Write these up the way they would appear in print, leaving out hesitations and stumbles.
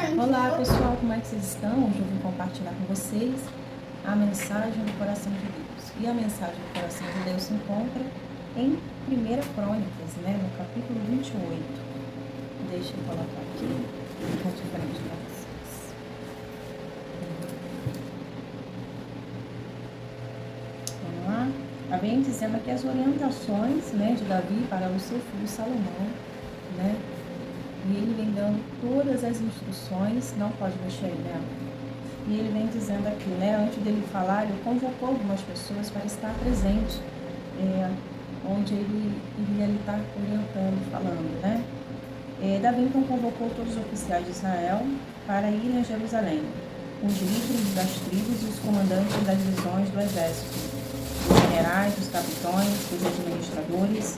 Olá pessoal, como é que vocês estão? Hoje eu vim compartilhar com vocês a mensagem do coração de Deus. E a mensagem do coração de Deus se encontra em 1 Crônicas, no capítulo 28. Deixa eu colocar aqui, ficar de frente para vocês. Vamos lá? Está bem dizendo aqui as orientações de Davi para o seu filho Salomão, E ele vem dando todas as instruções, não pode mexer aí, E ele vem dizendo aqui, antes dele falar, ele convocou algumas pessoas para estar presente, onde ele iria ali estar orientando, falando, Davi então convocou todos os oficiais de Israel para irem a Jerusalém, os líderes das tribos e os comandantes das divisões do exército, os generais, os capitães, os administradores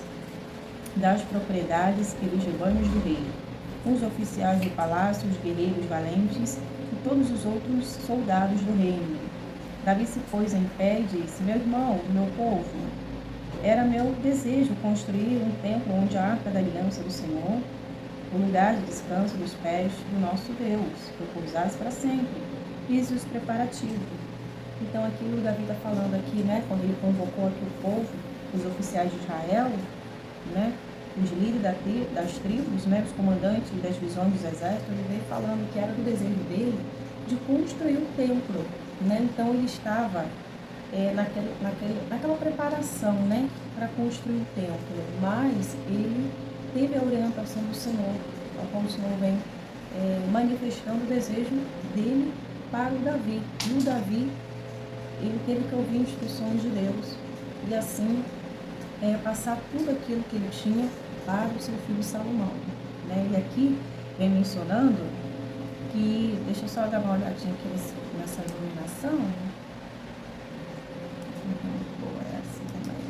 das propriedades e dos rebanhos do rei, os oficiais do palácio, os guerreiros valentes e todos os outros soldados do reino. Davi se pôs em pé e disse: Meu irmão, meu povo, era meu desejo construir um templo onde a arca da aliança do Senhor, o lugar de descanso dos pés do nosso Deus, repousasse para sempre. Fiz os preparativos. Então aqui o Davi está falando aqui, quando ele convocou aqui o povo, os oficiais de Israel, os líderes das tribos, os comandantes das divisões dos exércitos, ele veio falando que era do desejo dele de construir o templo, Então ele estava naquela preparação, para construir o templo, mas ele teve a orientação do Senhor, ao qual o Senhor vem manifestando o desejo dele para o Davi. E o Davi, ele teve que ouvir instruções de Deus e assim passar tudo aquilo que ele tinha para o seu filho Salomão, E aqui vem mencionando que, deixa eu só dar uma olhadinha aqui nessa iluminação. Boa, é assim também.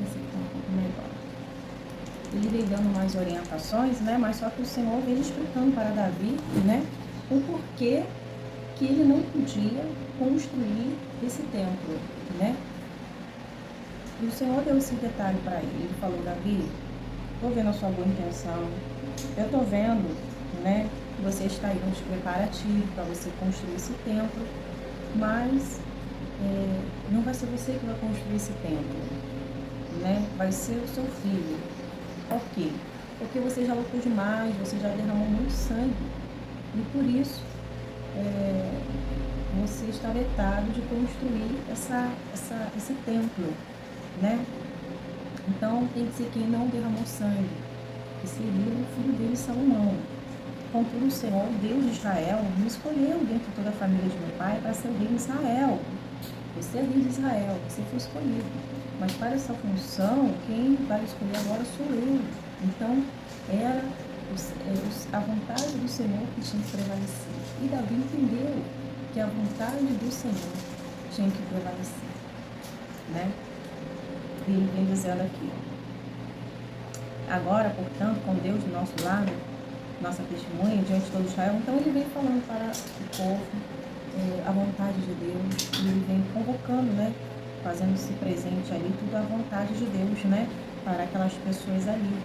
Esse aqui tá um pouco melhor. Ele vem dando mais orientações, mas só que o Senhor vem explicando para Davi, o porquê que ele não podia construir esse templo, E o Senhor deu esse detalhe para ele. Ele falou: Davi, estou vendo a sua boa intenção. Eu estou vendo, que você está aí nos preparativos para você construir esse templo. Mas não vai ser você que vai construir esse templo, Vai ser o seu filho. Por quê? Porque você já lutou demais, você já derramou muito sangue. E por isso, você está vetado de construir esse templo. Então tem que ser quem não derramou sangue, que seria o filho dele, Salomão. Contudo, o Senhor, Deus de Israel, me escolheu dentro de toda a família de meu pai para ser o rei de Israel. Você é rei de Israel, você foi escolhido. Mas para essa função, quem vai escolher agora sou eu. Então, era a vontade do Senhor que tinha que prevalecer. E Davi entendeu que a vontade do Senhor tinha que prevalecer, E ele vem dizendo aqui: agora, portanto, com Deus do nosso lado, nossa testemunha diante de todo Israel. Então ele vem falando para o povo a vontade de Deus, e ele vem convocando, fazendo-se presente ali, tudo à vontade de Deus, para aquelas pessoas ali.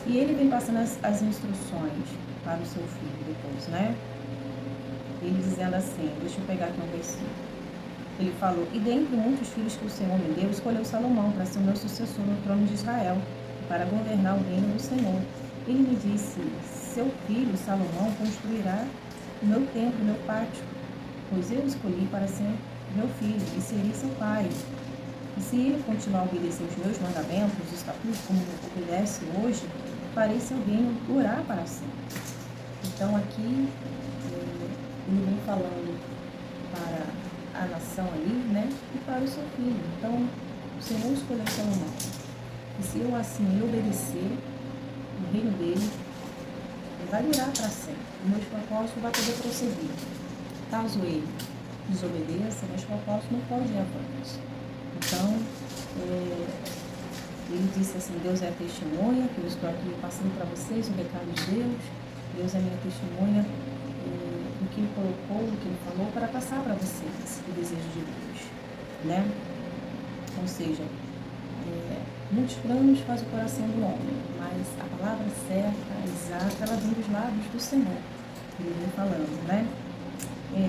E ele vem passando as instruções para o seu filho depois, Ele dizendo assim, deixa eu pegar aqui um versículo. Ele falou: e dentre muitos filhos que o Senhor me deu, escolheu Salomão para ser o meu sucessor no trono de Israel, para governar o reino do Senhor. Ele me disse: seu filho Salomão construirá o meu templo, o meu pátio, pois eu escolhi para ser meu filho e serei seu pai. E se ele continuar a obedecer os meus mandamentos, os estatutos, como obedece hoje, farei seu reino durar para sempre. Então aqui ele vem falando para a nação ali, e para o seu filho. Então o Senhor escolheu Salomão. E se eu assim obedecer, o reino dele vai durar para sempre. O meu propósito vai poder prosseguir. Caso ele desobedeça, meus propósitos não podem ir avante. Então, ele disse assim: Deus é a testemunha, que eu estou aqui passando para vocês o recado de Deus. Deus é a minha testemunha do que ele colocou, do que ele falou, para passar para vocês o desejo de Deus, Ou seja, muitos planos faz o coração do homem, mas mas a palavra certa, a exata, ela vem dos lábios do Senhor. Ele vem falando, né?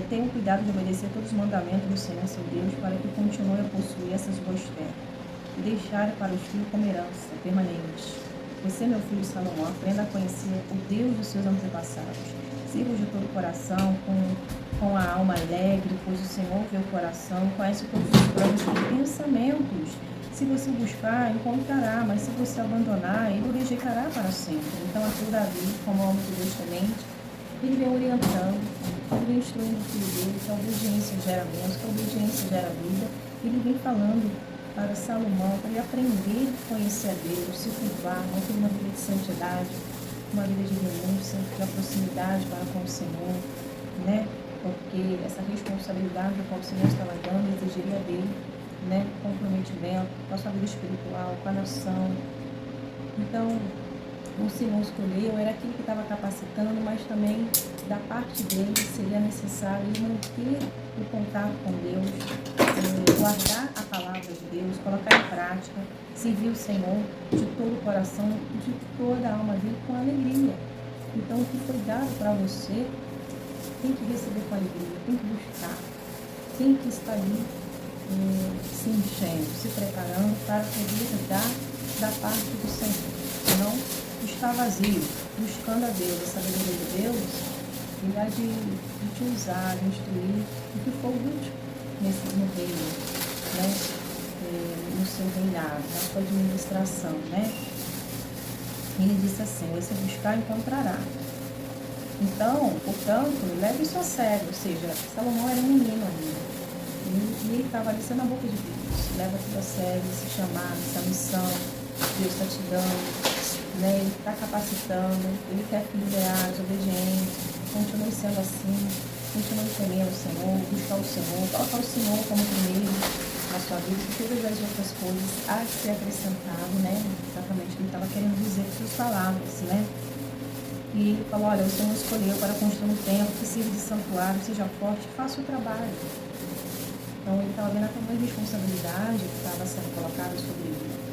Tenham cuidado de obedecer todos os mandamentos do Senhor, seu Deus, para que continue a possuir essas boas terras e deixar para os filhos como herança permanente. Você, meu filho Salomão, aprenda a conhecer o Deus dos seus antepassados. Sirva de todo o coração, com a alma alegre, pois o Senhor vê o coração, conhece todos os planos e pensamentos. Se você buscar, encontrará, mas se você abandonar, ele o rejeitará para sempre. Então, aqui o Davi, como homem de Deus temente, ele vem orientando, ele vem instruindo o filho dele, que a obediência gera bênção, que a obediência gera vida. Ele vem falando para Salomão, para ele aprender a conhecer a Deus, se curvar, manter uma vida de santidade, uma vida de renúncia, de proximidade para com o Senhor, né? Porque essa responsabilidade que o Senhor estava dando exigiria dele, né? Comprometimento com a sua vida espiritual, com a nação. Então, o Senhor escolheu, era aquele que estava capacitando, mas também da parte dele seria necessário manter o contato com Deus, guardar a palavra de Deus, colocar em prática, servir o Senhor de todo o coração, de toda a alma dele com alegria. Então, o que foi dado para você, tem que receber com alegria, tem que buscar, tem que estar ali se enchendo, se preparando para poder dar da parte do Senhor. Senão, está vazio, buscando a Deus, a sabedoria de Deus, ele há de te usar, de instruir o que for útil no reino, né? No seu reinado, na sua administração, né? Ele disse assim: você buscar, encontrará. Então, portanto, leve isso a sério, ou seja, Salomão era um menino ainda, e ele estava ali sendo a boca de Deus. Leva tudo a sério, esse chamado, essa missão que Deus está te dando. Né? Ele está capacitando, ele quer filhos leais, obedientes, continue sendo assim, continue temendo o Senhor, buscar o Senhor, colocar o Senhor como primeiro na sua vida, e todas as outras coisas há de ser acrescentado, né? Exatamente o que ele estava querendo dizer com suas palavras, né? E ele falou: olha, o Senhor escolheu para construir um templo que sirva de santuário, seja forte, faça o trabalho. Então ele estava vendo a tamanha responsabilidade que estava sendo colocada sobre ele.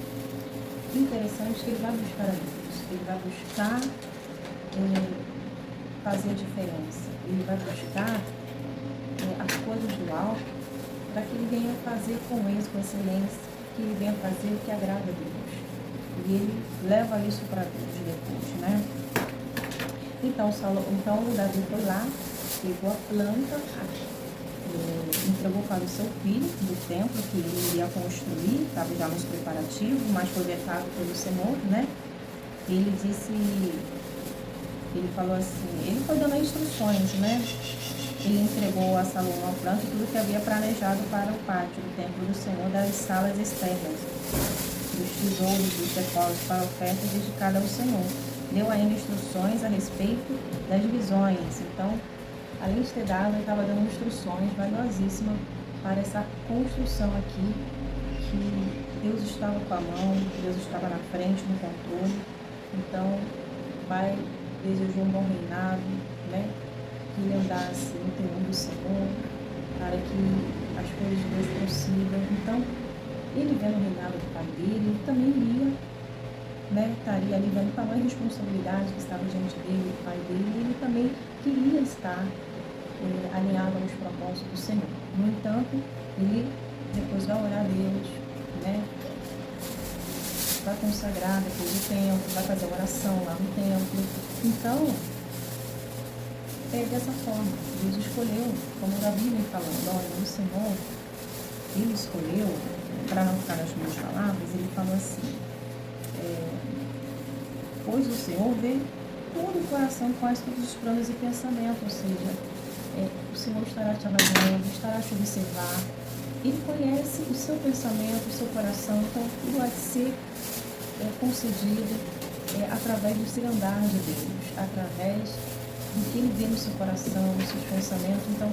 Interessante que ele vai buscar a Deus, ele vai buscar fazer a diferença, ele vai buscar as coisas do alto para que ele venha fazer com êxito, com excelência, que ele venha fazer o que agrada a Deus. E ele leva isso para Deus depois, né? Então o Davi foi lá, pegou a planta, entregou para o seu filho do templo que ele iria construir, estava já nos preparativos, mas foi vetado pelo Senhor, né? Ele falou assim, ele foi dando instruções, né? Ele entregou a Salomão a planta e tudo que havia planejado para o pátio do templo do Senhor, das salas externas, dos tesouros, dos depósitos para ofertas dedicadas ao Senhor. Deu ainda instruções a respeito das visões. Então, além de ter dado, ele estava dando instruções valiosíssimas para essa construção aqui, que Deus estava com a mão, Deus estava na frente, no controle. Então, Pai, desejou um bom reinado, né? Que ele andasse no temor do Senhor, para que as coisas de Deus prossigam. Então, ele vendo o reinado do Pai dele, ele também iria, né? Estaria ali vendo tamanha responsabilidade que estava diante dele, do Pai dele, e ele também queria estar alinhado aos propósitos do Senhor. No entanto, ele depois vai orar a Deus, né? Vai consagrar depois do templo, vai fazer oração lá no templo. Então, é dessa forma. Deus escolheu, como Davi vem falando, olha, o Senhor, ele escolheu, para não ficar nas minhas palavras, ele falou assim, pois o Senhor vê todo o coração, conhece todos os planos e pensamentos, ou seja, o Senhor estará te avaliando, estará te observar. Ele conhece o seu pensamento, o seu coração, então tudo vai ser concedido através do seu andar de Deus, através do que ele vê no seu coração, nos seus pensamentos. Então,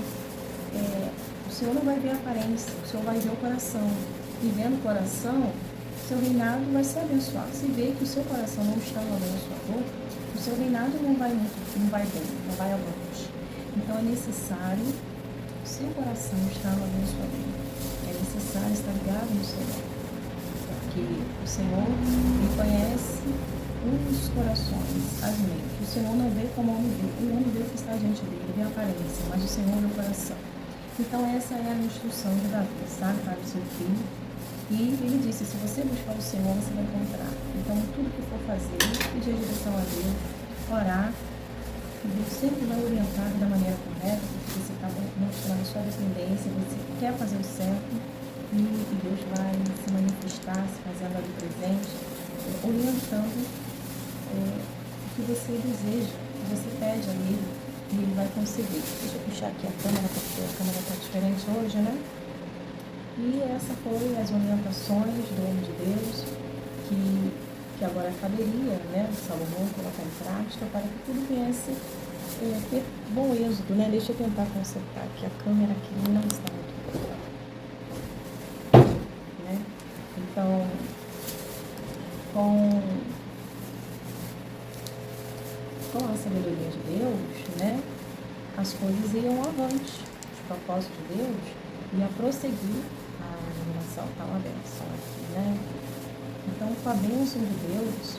o Senhor não vai ver a aparência, o Senhor vai ver o coração. E vendo o coração, seu reinado vai ser abençoado. Se vê que o seu coração não está no abençoador, o seu reinado não vai bem, não vai avante. Então é necessário o seu coração estar no abençoador. É necessário estar ligado no Senhor. Porque o Senhor, ele conhece os corações, as mentes. O Senhor não vê como o homem vê o que está diante dele, vê a aparência, mas o Senhor vê o coração. Então essa é a instrução de Davi, sabe, para o seu filho. E ele disse, se você buscar o Senhor, você vai encontrar. Então tudo que for fazer, pedir a direção a Deus, orar, e Deus sempre vai orientar da maneira correta, porque você está mostrando a sua dependência, você quer fazer o certo, e Deus vai se manifestar, se fazendo ali presente, orientando o que você deseja, o que você pede a Ele, e Ele vai conceder. Deixa eu puxar aqui a câmera, porque a câmera está diferente hoje, né? E essa foi as orientações do homem de Deus, que agora caberia, né, Salomão colocar em prática para que tudo viesse ter bom êxito, né? Deixa eu tentar consertar aqui, a câmera aqui não está muito boa, né? Então, com a sabedoria de Deus, né, as coisas iam avante, os propósitos de Deus ia prosseguir a iluminação, tá uma benção aqui, né? Então, com a bênção de Deus,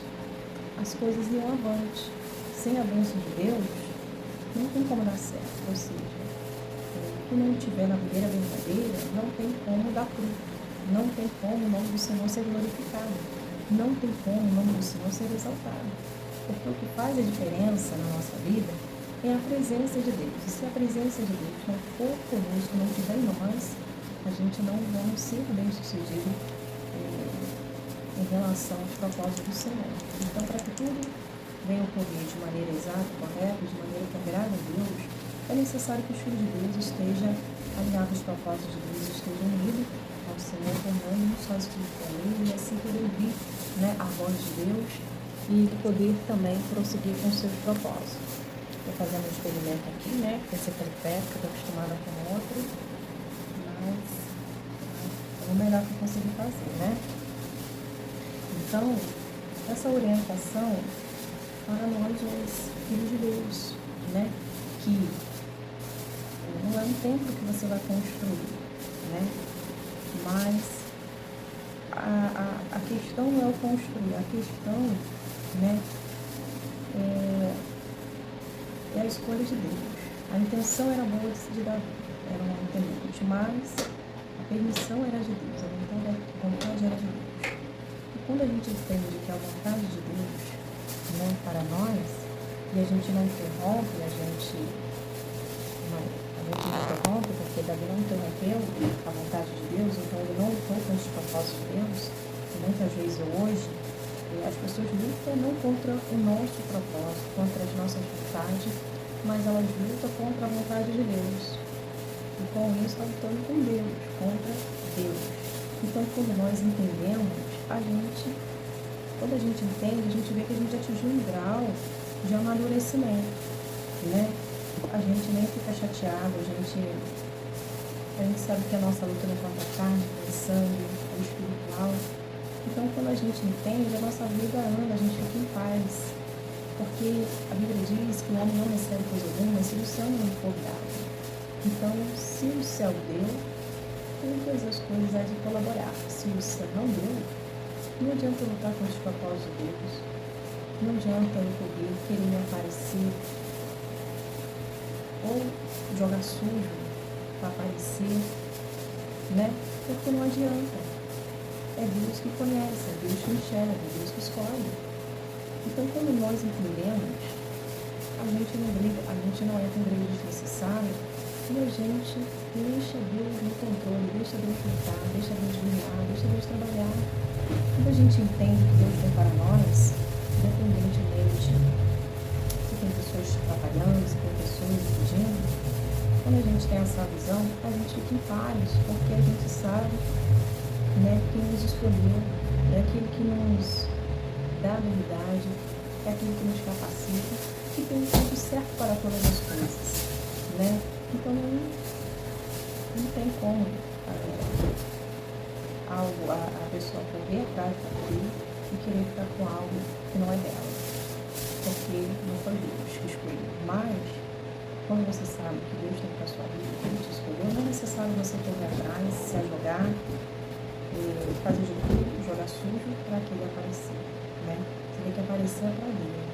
as coisas iam avante. Sem a bênção de Deus, não tem como dar certo. Ou seja, o que não tiver na videira verdadeira, não tem como dar fruto. Não tem como o nome do Senhor ser glorificado. Não tem como o nome do Senhor ser exaltado. Porque o que faz a diferença na nossa vida é a presença de Deus. E se a presença de Deus não for conosco, não estiver em nós, a gente não vamos ser bem-sucedido em relação aos propósitos do Senhor. Então, para que tudo venha ocorrer de maneira exata, correta, de maneira que agrada a Deus, é necessário que os filhos de Deus estejam alinhados aos propósitos de Deus, estejam unidos ao Senhor, tornando um só espírito com Ele, e assim poder ouvir, né, a voz de Deus e poder também prosseguir com os seus propósitos. Estou fazendo um experimento aqui, né, porque esse tripé, que eu estou acostumada com outro, mas é o melhor que eu consegui fazer, né? Então, essa orientação para nós, os filhos de Deus, né? Que não é um templo que você vai construir, né? Mas a questão não é o construir, a questão, né, é a escolha de Deus. A intenção era boa de Davi, era uma inteligente, mas a permissão era de Deus, a vontade era de Deus. E quando a gente entende que a vontade de Deus, né, para nós, e a gente não interrompe, a gente não interrompe, porque Davi não interrompeu a vontade de Deus, então ele não lutou com os propósitos de Deus. E muitas vezes hoje, as pessoas lutam não contra o nosso propósito, contra as nossas vontades, mas elas lutam contra a vontade de Deus. E com isso estão lutando com Deus, contra Deus. Então, quando nós entendemos, quando a gente entende, a gente vê que a gente atingiu um grau de amadurecimento, né? A gente nem fica chateado, a gente sabe que a nossa luta não é contra a carne, é sangue, é espiritual. Então, quando a gente entende, a nossa vida anda, a gente fica em paz. Porque a Bíblia diz que o homem não recebe coisa alguma se o céu não lhe for dado. Então, se o céu deu, todas as coisas há de colaborar. Se o céu não deu, não adianta lutar com os propósitos de Deus. Não adianta eu querer me aparecer ou jogar sujo para aparecer, né? Porque não adianta. É Deus que conhece, é Deus que enxerga, é Deus que escolhe. Então, quando nós entendemos, a gente não briga, a gente não é com briga desnecessária, e a gente deixa Deus no controle, deixa Deus lutar, deixa Deus brilhar, deixa Deus trabalhar. Quando a gente entende o que Deus tem para nós, independentemente se tem pessoas trabalhando, se tem pessoas pedindo, quando a gente tem essa visão, a gente fica em paz, porque a gente sabe, né, quem nos escolheu, é aquele que nos dá habilidade, é aquele que nos capacita, que tem o tempo certo para todas as coisas, né? Então não tem como a pessoa correr atrás daquilo e querer ficar com algo que não é dela, porque não foi Deus que escolheu. Mas quando você sabe que Deus tem para a sua vida, que Ele te escolheu, não é necessário você correr atrás, se jogar, fazer de tudo, jogar sujo para aquele aparecer, né? Você tem que aparecer parecer para Deus.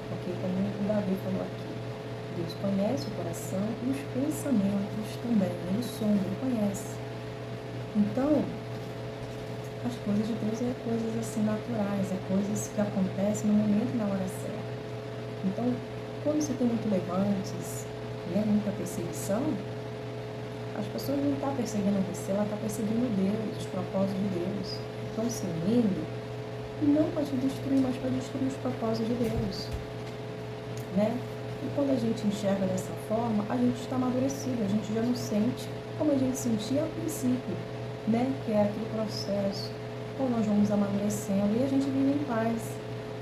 Porque, como o Davi falou aqui, Deus conhece o coração e os pensamentos também. Ele sonda, ele conhece. Então, as coisas de Deus é coisas assim naturais, é coisas que acontecem no momento e na hora certa. Então, quando você tem muito levantes, né, muita perseguição, as pessoas não estão perseguindo você, ela está perseguindo Deus, os propósitos de Deus. Estão se unindo, não para te destruir, mas para destruir os propósitos de Deus. Né? E quando a gente enxerga dessa forma, a gente está amadurecido, a gente já não sente como a gente sentia ao princípio, né? Que é aquele processo. Então nós vamos amadurecendo e a gente vive em paz,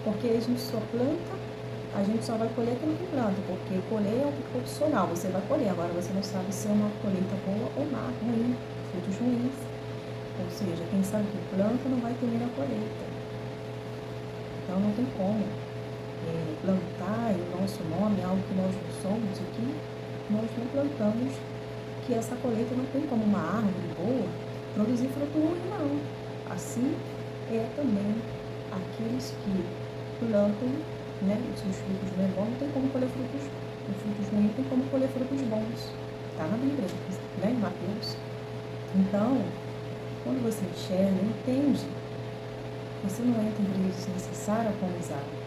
porque a gente só planta, a gente só vai colher aquilo que planta, porque colher é um profissional, você vai colher, agora você não sabe se é uma colheita boa ou má, ruim, frutos ruins. Ou seja, quem sabe que planta não vai temer a colheita. Então não tem como plantar em nosso nome algo que nós não somos, o que nós não plantamos, que essa colheita não tem como uma árvore boa produzir fruto ruim, não. Assim é também aqueles que plantam, né, os frutos não é bom, não tem como colher frutos, os frutos ruins tem como colher frutos bons. Está na Bíblia, né, em Mateus. Então, quando você enxerga, entende, você não entra em briga desnecessária com Isaac.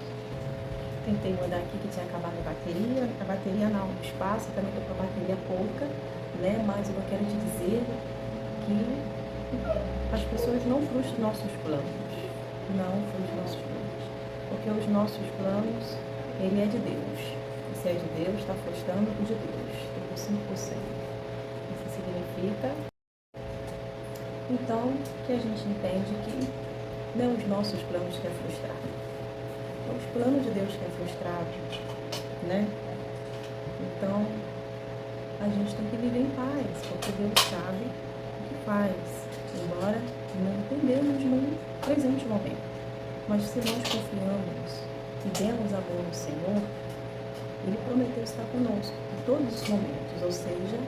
Tentei mandar aqui que tinha acabado a bateria não, o espaço, também estou com a bateria pouca, né? Mas eu quero te dizer que as pessoas não frustram nossos planos, não frustram nossos planos, porque os nossos planos, ele é de Deus, se é de Deus, está frustrando o de Deus, 5%. Isso significa, então, que a gente entende que não os nossos planos quer frustrar. Os planos de Deus que é frustrado, né? Então, a gente tem que viver em paz, porque Deus sabe o que faz, embora não entendemos no presente momento. Mas se nós confiamos e demos amor ao Senhor, Ele prometeu estar conosco em todos os momentos, ou seja,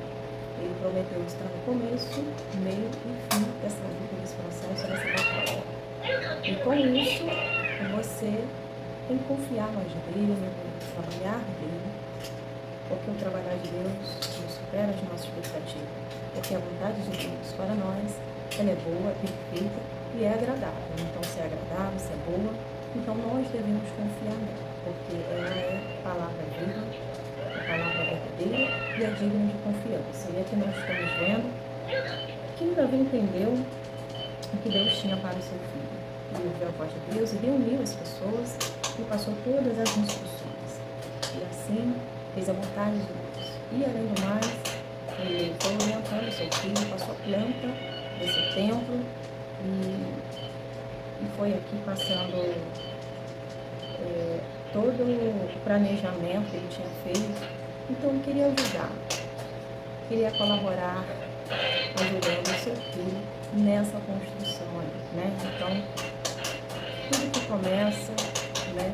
Ele prometeu estar no começo, meio e fim dessa luta, desse processo, dessa batalha. E com isso, você tem que confiar mais nele, trabalhar dele, porque o trabalhar de Deus nos supera as nossas expectativas, porque a vontade de Deus para nós, ela é boa, é perfeita e é agradável. Então, se é agradável, se é boa, então nós devemos confiar nela, porque ela é a palavra viva, a palavra verdadeira e é digna de confiança. E aqui nós estamos vendo que Davi entendeu o que Deus tinha para o seu filho. Ele ouviu a voz de Deus e reuniu as pessoas e passou todas as instruções. E assim fez a vontade de Deus. E além do mais, ele foi orientando seu filho, passou a planta desse templo e foi aqui passando todo o planejamento que ele tinha feito. Então ele queria ajudar, queria colaborar, ajudando o seu filho nessa construção aí, né? Então, tudo que começa, né,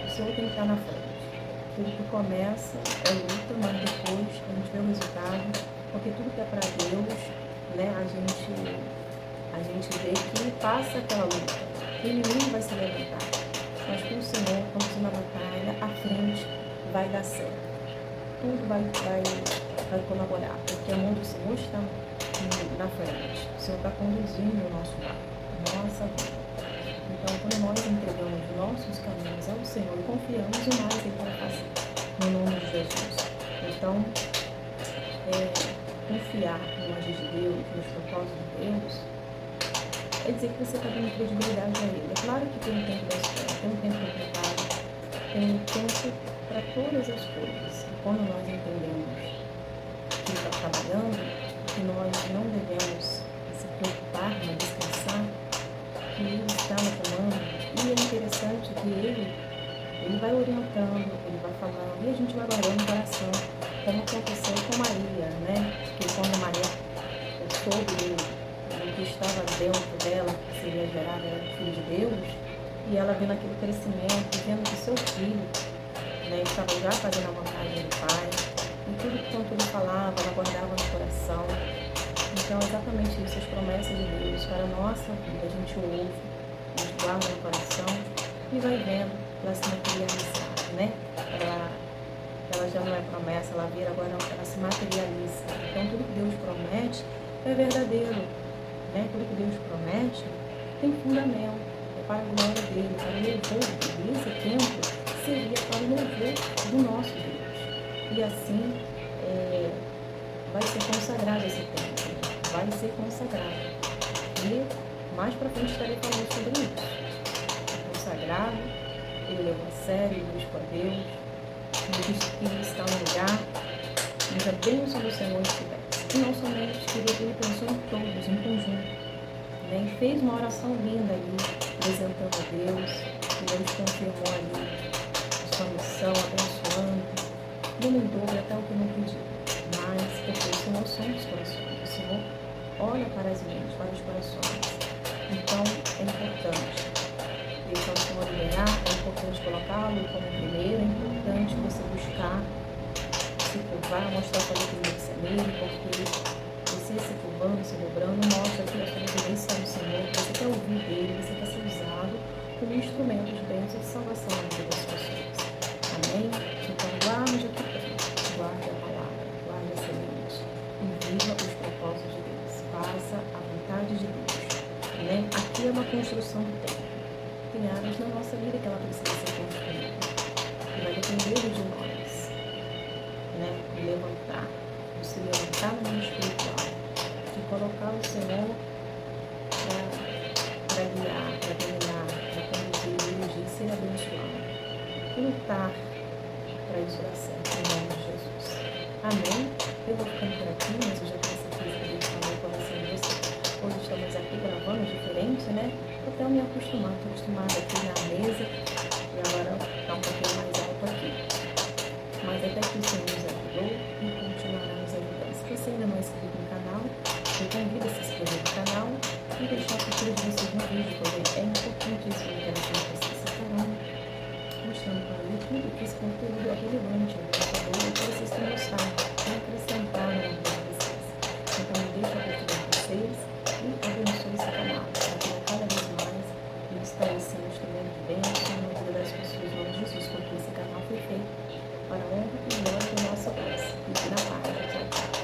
o Senhor tem que estar na frente. Tudo que começa é luta, mas depois a gente vê o resultado, porque tudo que é para Deus, né, a gente vê que passa aquela luta. O inimigo vai se levantar, mas com o Senhor, quando na batalha, a frente vai dar certo. Tudo vai colaborar, porque a mão do Senhor está na frente. O Senhor está conduzindo o nosso lar, a nossa vida. Então, quando nós entregamos nossos caminhos ao Senhor e confiamos, o mais Ele vai fazer, no nome de Jesus. Então, confiar no agir de Deus, nos propósitos de Deus, é dizer que você está dando credibilidade a Ele. É claro que tem um tempo da espera, tem um tempo do preparo, tem um tempo para todas as coisas. E quando nós entendemos que Ele está trabalhando, que nós não devemos se preocupar, mas descansar, que Ele está no comando. E é interessante que Ele vai orientando, Ele vai falando, e a gente vai guardando no coração, como aconteceu com Maria, né? Que quando Maria soube do que estava dentro dela, que seria gerado, era o Filho de Deus, e ela vendo aquele crescimento, vendo que seu filho, né, estava já fazendo a vontade do Pai, e tudo quanto Ele falava, ela guardava no coração. Então, é exatamente isso, as promessas de Deus para a nossa vida, a gente ouve, a gente guarda no coração, e vai vendo ela se materializar, né? Ela já não é promessa, ela vira, agora ela se materializa. Então, tudo que Deus promete é verdadeiro, né? Tudo que Deus promete tem fundamento, é para a glória dele, para o louvor dele. Esse templo seria para o louvor do nosso Deus. E assim, vai ser consagrado esse templo, vai ser consagrado. E mais para frente estarei falando sobre isso. Consagrado, ele levou a sério, ele buscou a Deus, ele está no lugar, mas a bênção do Senhor estivesse. E não somente, querido, ele pensou em todos, em conjunto. Né? E fez uma oração linda ali, apresentando a Deus, e Deus confirmou ali a sua missão, abençoando, dando em dobro até o que não pediu. Mas, porque o Senhor sonda os corações, o Senhor olha para as mentes, para os corações. Então, é importante deixar o Senhor liberar, é importante colocá-lo como primeiro, é importante você buscar se curvar, mostrar para ele que é nele, porque você se curvando, se dobrando, mostra que a sua dependência está no Senhor, que você quer ouvir dele, você quer ser usado como instrumento de bênção e de salvação na vida das pessoas. Amém? Então, guarde a tua fé, guarde a palavra, guarde a semente e viva os propósitos de Deus. Faça a vontade de Deus. Né? Aqui é uma construção do tempo. Tem áreas na nossa vida que ela precisa ser construída. E vai depender de nós, né? De levantar, de se levantar no mundo espiritual, de colocar o Senhor para guiar, para dominar, para conduzir, dirigir, ser abençoado. E lutar para isso dar certo, em nome de Jesus. Amém? Eu vou ficando por aqui, mas eu já tenho certeza que Deus falou com você e você. Hoje estamos aqui gravando diferente, né? Até eu me acostumar, estou acostumada aqui na mesa e agora está um pouquinho mais alto aqui. Mas até que o Senhor nos ajudou e continuará nos ajudando. Se você ainda não é inscrito no canal, eu convido a se inscrever no canal e deixar a curtida de vocês no vídeo, porque é importante isso, eu quero que vocês se estarão mostrando para o YouTube que esse conteúdo é relevante, é abençoador, e que vocês têm gostado, tem acrescentar na vida de vocês. Então, deixa a curtida de vocês e abençoe esse canal, para que cada vez mais ele está sendo instrumento de bênção na vida das pessoas, em nome de Jesus, porque esse canal foi feito para a honra e glória do nosso Deus. Fique na paz. Tchau, tchau.